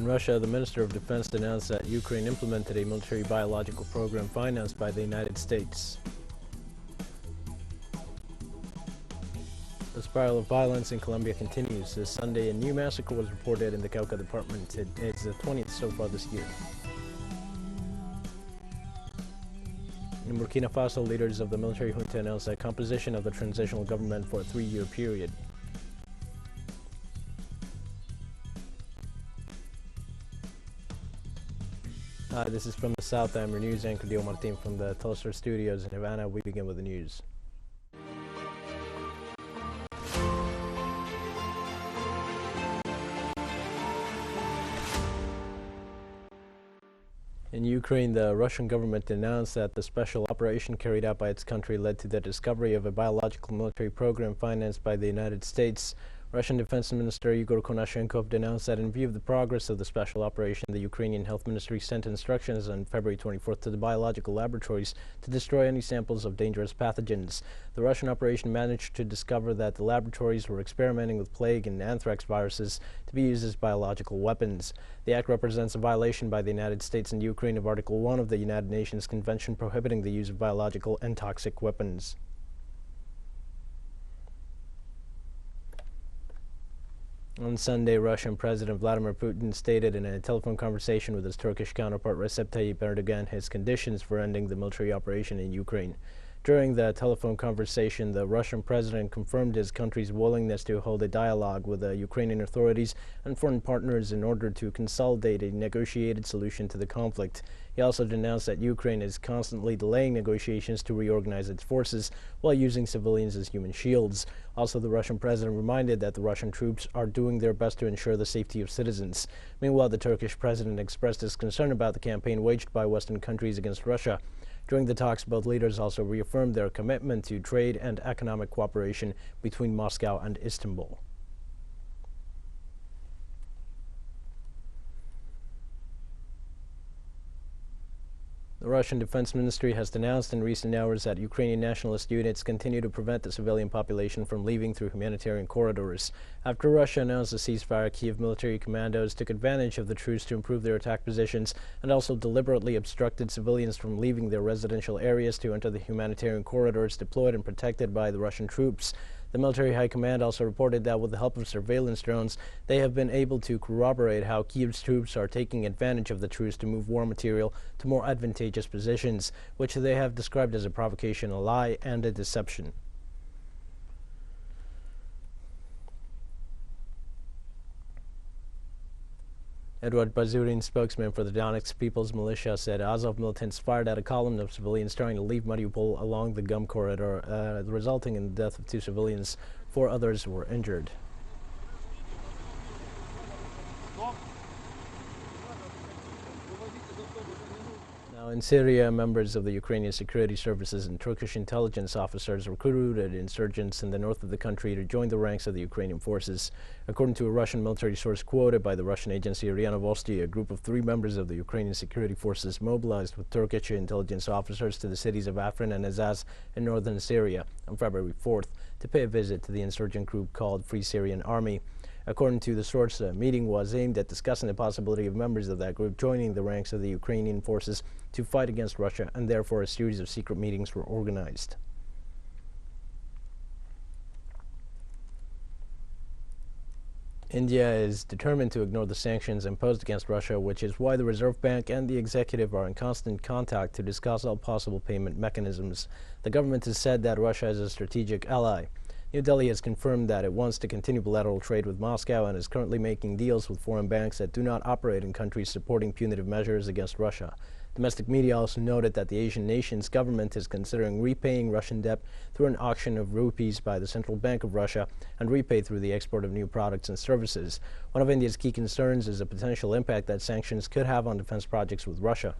In Russia, the Minister of Defense announced that Ukraine implemented a military biological program financed by the United States. The spiral of violence in Colombia continues. This Sunday, a new massacre was reported in the Cauca department. It is the 20th so far this year. In Burkina Faso, leaders of the military junta announced the composition of the transitional government for a 3-year period. Hi, this is From the South. I'm your news anchor, Dio Martin, from the teleSUR studios in Havana. We begin with the news. In Ukraine, the Russian government announced that the special operation carried out by its country led to the discovery of a biological military program financed by the United States. Russian Defense Minister Igor Konashenkov denounced that in view of the progress of the special operation, the Ukrainian Health Ministry sent instructions on February 24th to the biological laboratories to destroy any samples of dangerous pathogens. The Russian operation managed to discover that the laboratories were experimenting with plague and anthrax viruses to be used as biological weapons. The act represents a violation by the United States and Ukraine of Article 1 of the United Nations Convention prohibiting the use of biological and toxic weapons. On Sunday, Russian President Vladimir Putin stated in a telephone conversation with his Turkish counterpart Recep Tayyip Erdogan his conditions for ending the military operation in Ukraine. During the telephone conversation, the Russian president confirmed his country's willingness to hold a dialogue with the Ukrainian authorities and foreign partners in order to consolidate a negotiated solution to the conflict. He also denounced that Ukraine is constantly delaying negotiations to reorganize its forces while using civilians as human shields. Also, the Russian president reminded that the Russian troops are doing their best to ensure the safety of citizens. Meanwhile, the Turkish president expressed his concern about the campaign waged by Western countries against Russia. During the talks, both leaders also reaffirmed their commitment to trade and economic cooperation between Moscow and Istanbul. The Russian Defense Ministry has denounced in recent hours that Ukrainian nationalist units continue to prevent the civilian population from leaving through humanitarian corridors. After Russia announced a ceasefire, Kiev military commandos took advantage of the truce to improve their attack positions and also deliberately obstructed civilians from leaving their residential areas to enter the humanitarian corridors deployed and protected by the Russian troops. The military high command also reported that with the help of surveillance drones, they have been able to corroborate how Kiev's troops are taking advantage of the truce to move war material to more advantageous positions, which they have described as a provocation, a lie, and a deception. Edward Bazurin, spokesman for the Donetsk People's Militia, said Azov militants fired at a column of civilians trying to leave Mariupol along the GUM corridor, resulting in the death of 2 civilians. 4 others were injured. Now, in Syria, members of the Ukrainian security services and Turkish intelligence officers recruited insurgents in the north of the country to join the ranks of the Ukrainian forces. According to a Russian military source quoted by the Russian agency RIA Novosti, a group of 3 members of the Ukrainian security forces mobilized with Turkish intelligence officers to the cities of Afrin and Azaz in northern Syria on February 4th to pay a visit to the insurgent group called Free Syrian Army. According to the source, the meeting was aimed at discussing the possibility of members of that group joining the ranks of the Ukrainian forces to fight against Russia, and therefore a series of secret meetings were organized. India is determined to ignore the sanctions imposed against Russia, which is why the Reserve Bank and the executive are in constant contact to discuss all possible payment mechanisms. The government has said that Russia is a strategic ally. New Delhi has confirmed that it wants to continue bilateral trade with Moscow and is currently making deals with foreign banks that do not operate in countries supporting punitive measures against Russia. Domestic media also noted that the Asian nation's government is considering repaying Russian debt through an auction of rupees by the Central Bank of Russia and repay through the export of new products and services. One of India's key concerns is the potential impact that sanctions could have on defense projects with Russia.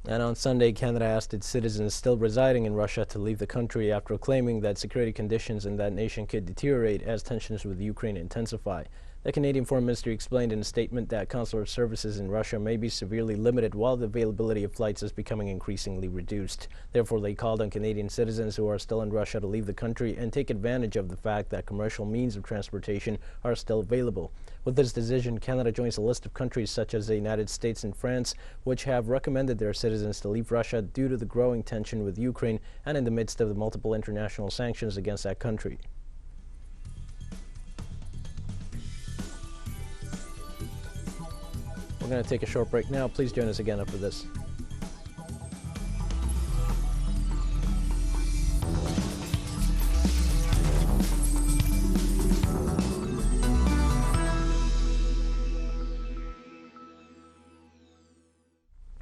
And on Sunday, Canada asked its citizens still residing in Russia to leave the country after claiming that security conditions in that nation could deteriorate as tensions with Ukraine intensify. The Canadian Foreign Ministry explained in a statement that consular services in Russia may be severely limited while the availability of flights is becoming increasingly reduced. Therefore, they called on Canadian citizens who are still in Russia to leave the country and take advantage of the fact that commercial means of transportation are still available. With this decision, Canada joins a list of countries such as the United States and France, which have recommended their citizens to leave Russia due to the growing tension with Ukraine and in the midst of the multiple international sanctions against that country. We're going to take a short break now. Please join us again after this.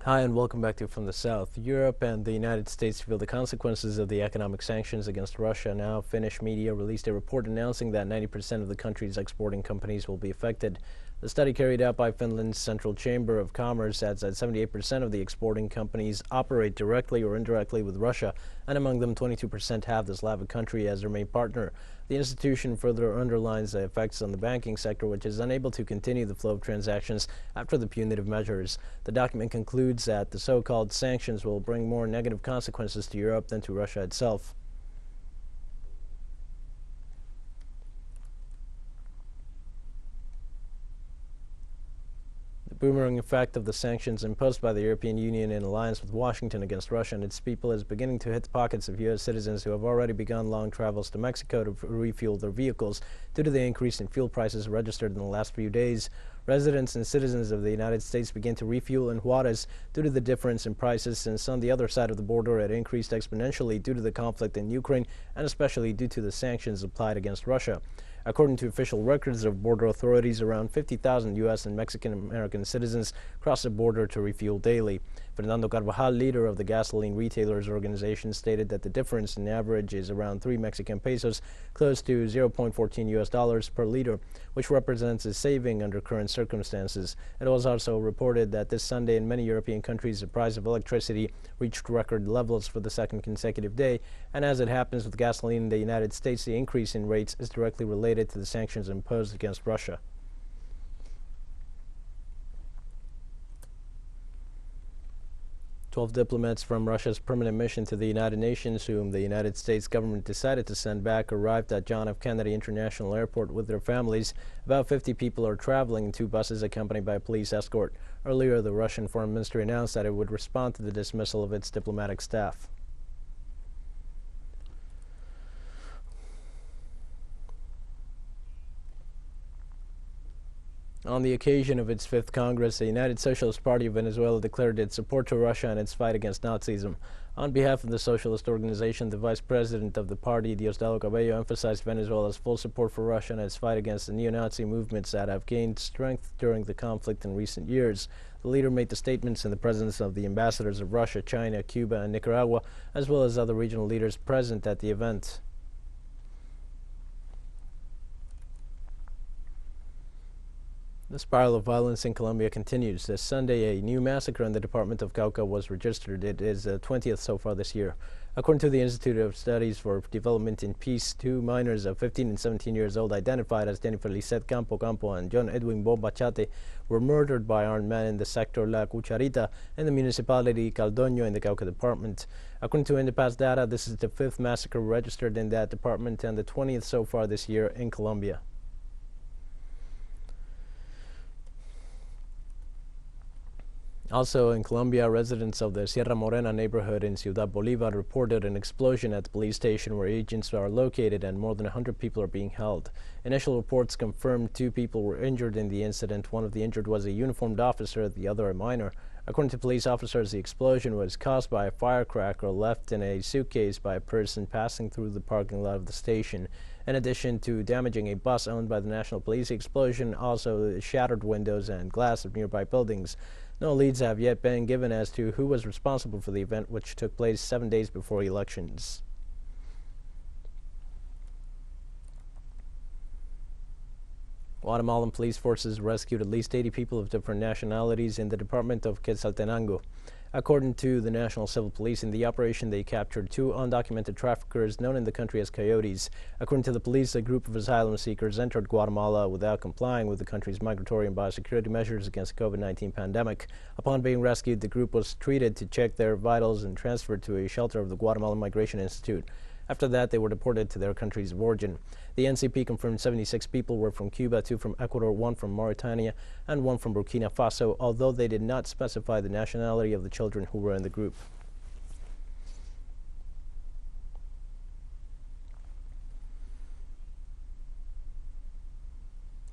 Hi, and welcome back to From the South. Europe and the United States feel the consequences of the economic sanctions against Russia. Now, Finnish media released a report announcing that 90% of the country's exporting companies will be affected. The study carried out by Finland's Central Chamber of Commerce adds that 78% of the exporting companies operate directly or indirectly with Russia, and among them 22% have the Slavic country as their main partner. The institution further underlines the effects on the banking sector, which is unable to continue the flow of transactions after the punitive measures. The document concludes that the so-called sanctions will bring more negative consequences to Europe than to Russia itself. Boomerang effect of the sanctions imposed by the European Union in alliance with Washington against Russia and its people is beginning to hit the pockets of U.S. citizens who have already begun long travels to Mexico to refuel their vehicles due to the increase in fuel prices registered in the last few days. Residents and citizens of the United States begin to refuel in Juarez due to the difference in prices, since on the other side of the border it increased exponentially due to the conflict in Ukraine and especially due to the sanctions applied against Russia. According to official records of border authorities, around 50,000 U.S. and Mexican-American citizens cross the border to refuel daily. Fernando Carvajal, leader of the gasoline retailers organization, stated that the difference in average is around 3 Mexican pesos, close to $0.14 US per liter, which represents a saving under current circumstances. It was also reported that this Sunday in many European countries the price of electricity reached record levels for the second consecutive day, and as it happens with gasoline in the United States, the increase in rates is directly related to the sanctions imposed against Russia. Twelve diplomats from Russia's permanent mission to the United Nations, whom the United States government decided to send back, arrived at John F. Kennedy International Airport with their families. About 50 people are traveling in 2 buses accompanied by a police escort. Earlier, the Russian Foreign Ministry announced that it would respond to the dismissal of its diplomatic staff. On the occasion of its 5th Congress, the United Socialist Party of Venezuela declared its support to Russia and its fight against Nazism. On behalf of the socialist organization, the vice president of the party, Diosdado Cabello, emphasized Venezuela's full support for Russia and its fight against the neo-Nazi movements that have gained strength during the conflict in recent years. The leader made the statements in the presence of the ambassadors of Russia, China, Cuba, and Nicaragua, as well as other regional leaders present at the event. The spiral of violence in Colombia continues. This Sunday, a new massacre in the department of Cauca was registered. It is the 20th so far this year. According to the Institute of Studies for Development in Peace, 2 minors of 15 and 17 years old, identified as Jennifer Lisette Campo and John Edwin Bomba Chate, were murdered by armed men in the sector La Cucharita in the municipality Caldoño in the Cauca department. According to Indepaz data, this is the 5th massacre registered in that department and the 20th so far this year in Colombia. Also in Colombia, residents of the Sierra Morena neighborhood in Ciudad Bolívar reported an explosion at the police station where agents are located and more than 100 people are being held. Initial reports confirmed 2 people were injured in the incident. One of the injured was a uniformed officer, the other a minor. According to police officers, the explosion was caused by a firecracker left in a suitcase by a person passing through the parking lot of the station. In addition to damaging a bus owned by the National Police, the explosion also shattered windows and glass of nearby buildings. No leads have yet been given as to who was responsible for the event, which took place 7 days before elections. Guatemalan police forces rescued at least 80 people of different nationalities in the department of Quetzaltenango. According to the National Civil Police, in the operation they captured 2 undocumented traffickers known in the country as coyotes. According to the police, a group of asylum seekers entered Guatemala without complying with the country's migratory and biosecurity measures against the COVID-19 pandemic. Upon being rescued, the group was treated to check their vitals and transferred to a shelter of the Guatemalan Migration Institute. After that, they were deported to their countries of origin. The NCP confirmed 76 people were from Cuba, 2 from Ecuador, 1 from Mauritania, and 1 from Burkina Faso, although they did not specify the nationality of the children who were in the group.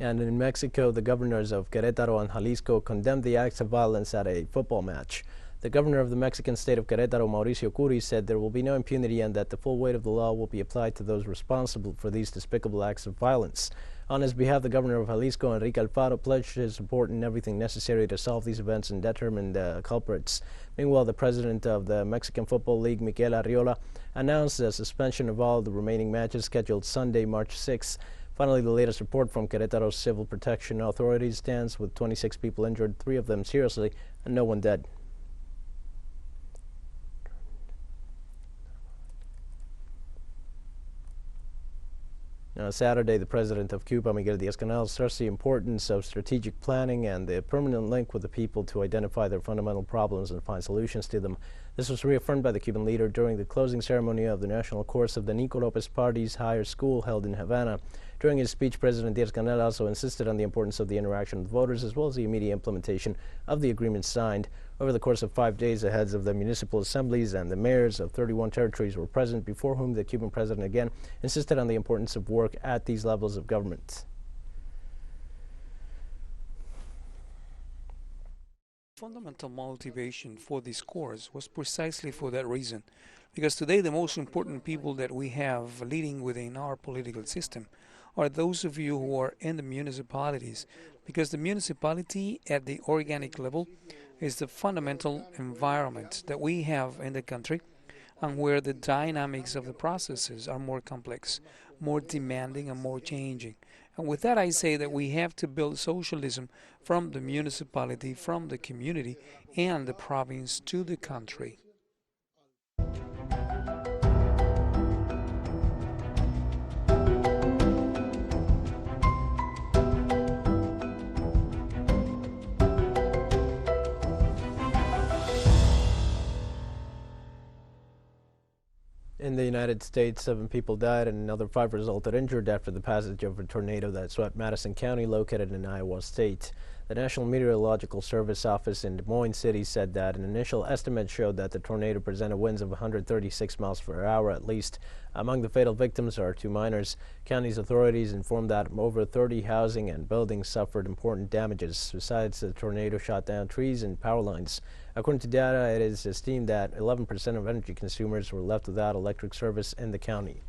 And in Mexico, the governors of Querétaro and Jalisco condemned the acts of violence at a football match. The governor of the Mexican state of Querétaro, Mauricio Curi, said there will be no impunity and that the full weight of the law will be applied to those responsible for these despicable acts of violence. On his behalf, the governor of Jalisco, Enrique Alfaro, pledged his support in everything necessary to solve these events and determine the culprits. Meanwhile, the president of the Mexican Football League, Miguel Arriola, announced the suspension of all the remaining matches scheduled Sunday, March 6th. Finally, the latest report from Querétaro's civil protection authorities stands with 26 people injured, 3 of them seriously, and no one dead. Now, Saturday, the president of Cuba, Miguel Díaz-Canel, stressed the importance of strategic planning and the permanent link with the people to identify their fundamental problems and find solutions to them. This was reaffirmed by the Cuban leader during the closing ceremony of the national course of the Nico Lopez Party's higher school held in Havana. During his speech, President Díaz-Canel also insisted on the importance of the interaction with voters as well as the immediate implementation of the agreement signed. Over the course of 5 days, the heads of the municipal assemblies and the mayors of 31 territories were present, before whom the Cuban president again insisted on the importance of work at these levels of government. Fundamental motivation for this course was precisely for that reason, because today the most important people that we have leading within our political system are those of you who are in the municipalities, because the municipality at the organic level is the fundamental environment that we have in the country, and where the dynamics of the processes are more complex, more demanding, and more changing. And with that, I say that we have to build socialism from the municipality, from the community, and the province to the country. In the United States, 7 people died and another 5 resulted injured after the passage of a tornado that swept Madison County, located in Iowa State. The National Meteorological Service office in Des Moines City said that an initial estimate showed that the tornado presented winds of 136 miles per hour at least. Among the fatal victims are 2 minors. County's authorities informed that over 30 housing and buildings suffered important damages. Besides, the tornado shot down trees and power lines. According to data, it is esteemed that 11% of energy consumers were left without electric service in the county.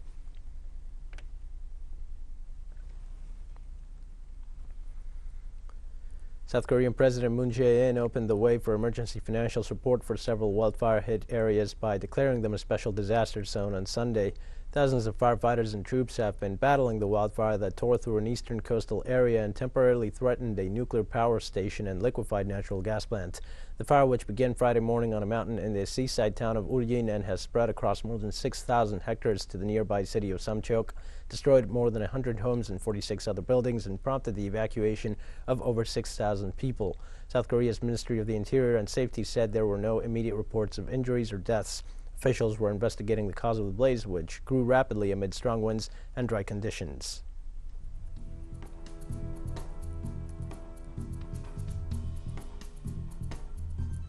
South Korean President Moon Jae-in opened the way for emergency financial support for several wildfire-hit areas by declaring them a special disaster zone on Sunday. Thousands of firefighters and troops have been battling the wildfire that tore through an eastern coastal area and temporarily threatened a nuclear power station and liquefied natural gas plant. The fire, which began Friday morning on a mountain in the seaside town of Uljin and has spread across more than 6,000 hectares to the nearby city of Samcheok, destroyed more than 100 homes and 46 other buildings and prompted the evacuation of over 6,000 people. South Korea's Ministry of the Interior and Safety said there were no immediate reports of injuries or deaths. Officials were investigating the cause of the blaze, which grew rapidly amid strong winds and dry conditions.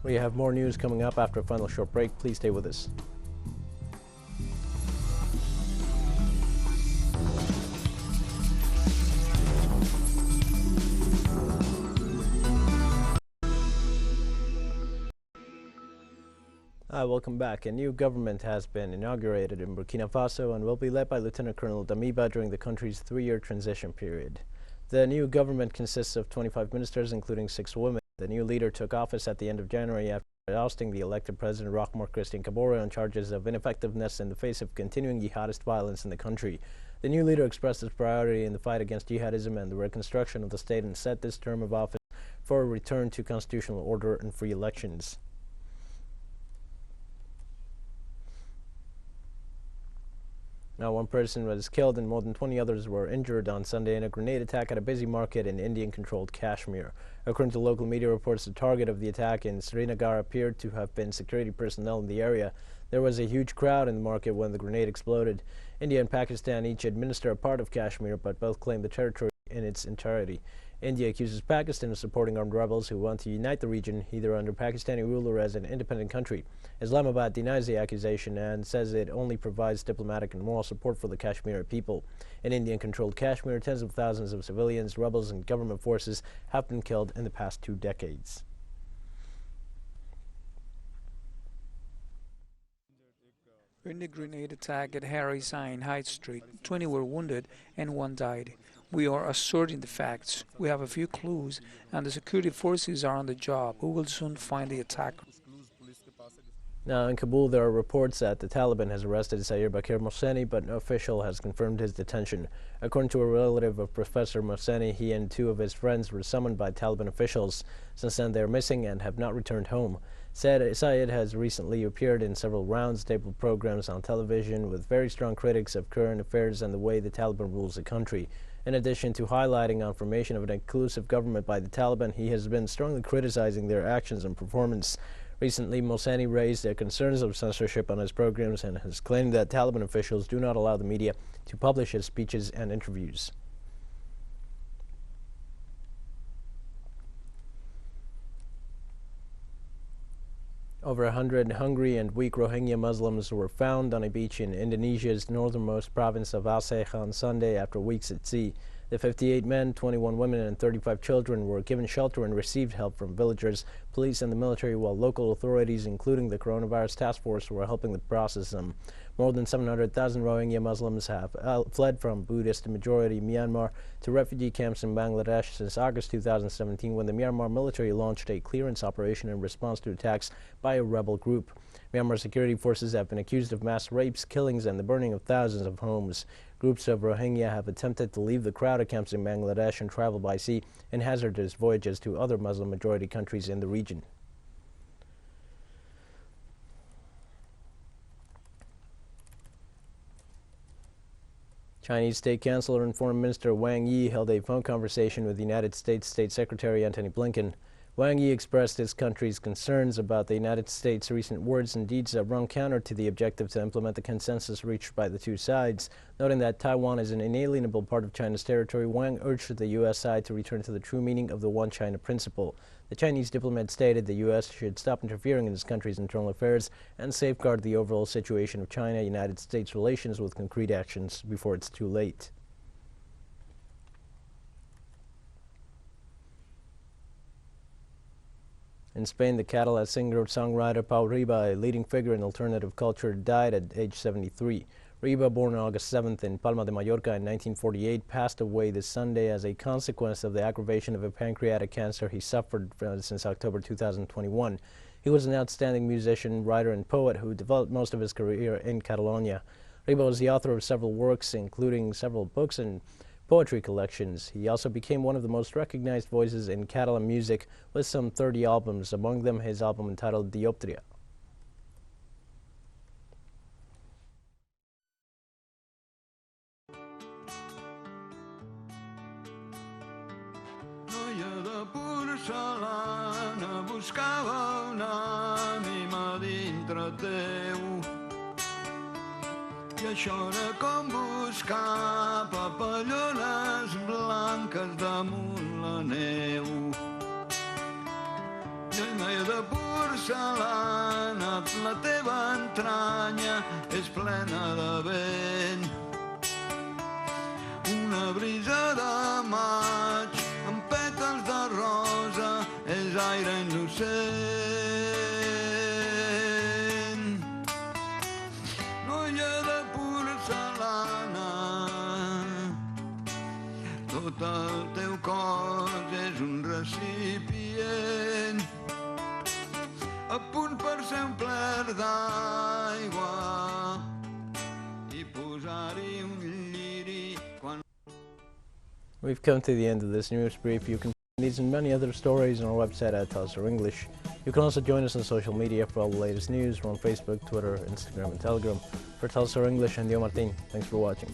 We have more news coming up after a final short break. Please stay with us. Welcome back. A new government has been inaugurated in Burkina Faso and will be led by Lieutenant Colonel Damiba during the country's 3-year transition period. The new government consists of 25 ministers, including 6 women. The new leader took office at the end of January after ousting the elected President Rochmore Christian Kabore on charges of ineffectiveness in the face of continuing jihadist violence in the country. The new leader expressed his priority in the fight against jihadism and the reconstruction of the state and set this term of office for a return to constitutional order and free elections. Now, one person was killed and more than 20 others were injured on Sunday in a grenade attack at a busy market in Indian-controlled Kashmir. According to local media reports, the target of the attack in Srinagar appeared to have been security personnel in the area. There was a huge crowd in the market when the grenade exploded. India and Pakistan each administer a part of Kashmir, but both claim the territory in its entirety. India accuses Pakistan of supporting armed rebels who want to unite the region, either under Pakistani rule or as an independent country. Islamabad denies the accusation and says it only provides diplomatic and moral support for the Kashmiri people. In Indian-controlled Kashmir, tens of thousands of civilians, rebels, and government forces have been killed in the past 2 decades. In the grenade attack at Harry's in Hyde Street, 20 were wounded and 1 died. We are asserting the facts. We have a few clues, and the security forces are on the job. We will soon find the attacker. Now, in Kabul, there are reports that the Taliban has arrested Saeed Bakir Mohseni, but no official has confirmed his detention. According to a relative of Professor Mohseni, he and 2 of his friends were summoned by Taliban officials. Since then, they are missing and have not returned home. Saeed has recently appeared in several round-table programs on television with very strong critics of current affairs and the way the Taliban rules the country. In addition to highlighting on formation of an inclusive government by the Taliban, he has been strongly criticizing their actions and performance. Recently, Mohseni raised their concerns of censorship on his programs and has claimed that Taliban officials do not allow the media to publish his speeches and interviews. Over 100 hungry and weak Rohingya Muslims were found on a beach in Indonesia's northernmost province of Aceh on Sunday after weeks at sea. The 58 men, 21 women, and 35 children were given shelter and received help from villagers, police, and the military, while local authorities, including the Coronavirus Task Force, were helping to process them. More than 700,000 Rohingya Muslims have fled from Buddhist-majority Myanmar to refugee camps in Bangladesh since August 2017, when the Myanmar military launched a clearance operation in response to attacks by a rebel group. Myanmar security forces have been accused of mass rapes, killings, and the burning of thousands of homes. Groups of Rohingya have attempted to leave the crowded camps in Bangladesh and travel by sea in hazardous voyages to other Muslim-majority countries in the region. Chinese State Councilor and Foreign Minister Wang Yi held a phone conversation with United States State Secretary Antony Blinken. Wang Yi expressed his country's concerns about the United States' recent words and deeds that run counter to the objective to implement the consensus reached by the 2 sides. Noting that Taiwan is an inalienable part of China's territory, Wang urged the U.S. side to return to the true meaning of the One China principle. The Chinese diplomat stated the U.S. should stop interfering in its country's internal affairs and safeguard the overall situation of China-United States relations with concrete actions before it's too late. In Spain, the Catalan singer-songwriter Pau Riba, a leading figure in alternative culture, died at age 73. Riba, born on August 7th in Palma de Mallorca in 1948, passed away this Sunday as a consequence of the aggravation of a pancreatic cancer he suffered since October 2021. He was an outstanding musician, writer, and poet who developed most of his career in Catalonia. Riba was the author of several works, including several books and poetry collections. He also became one of the most recognized voices in Catalan music with some 30 albums, among them his album entitled Dioptria. Noia de porcelana buscava una ànima dintre teu. I això era com buscar papallones blanques damunt la neu. I noia de porcelana, la teva entranya és plena de vent. Una brisa de maig amb pètals de rosa és aire innocent. Noia de porcelana, tot el teu cos és un recipient a punt per ser omplert d'aigua i posar-hi un lliri quan... We've come to the end of this news brief. You can find these and many other stories on our website at @TeleSUR English. You can also join us on social media for all the latest news. We're on Facebook, Twitter, Instagram, and Telegram. For TeleSUR English, I'm Dio Martin. Thanks for watching.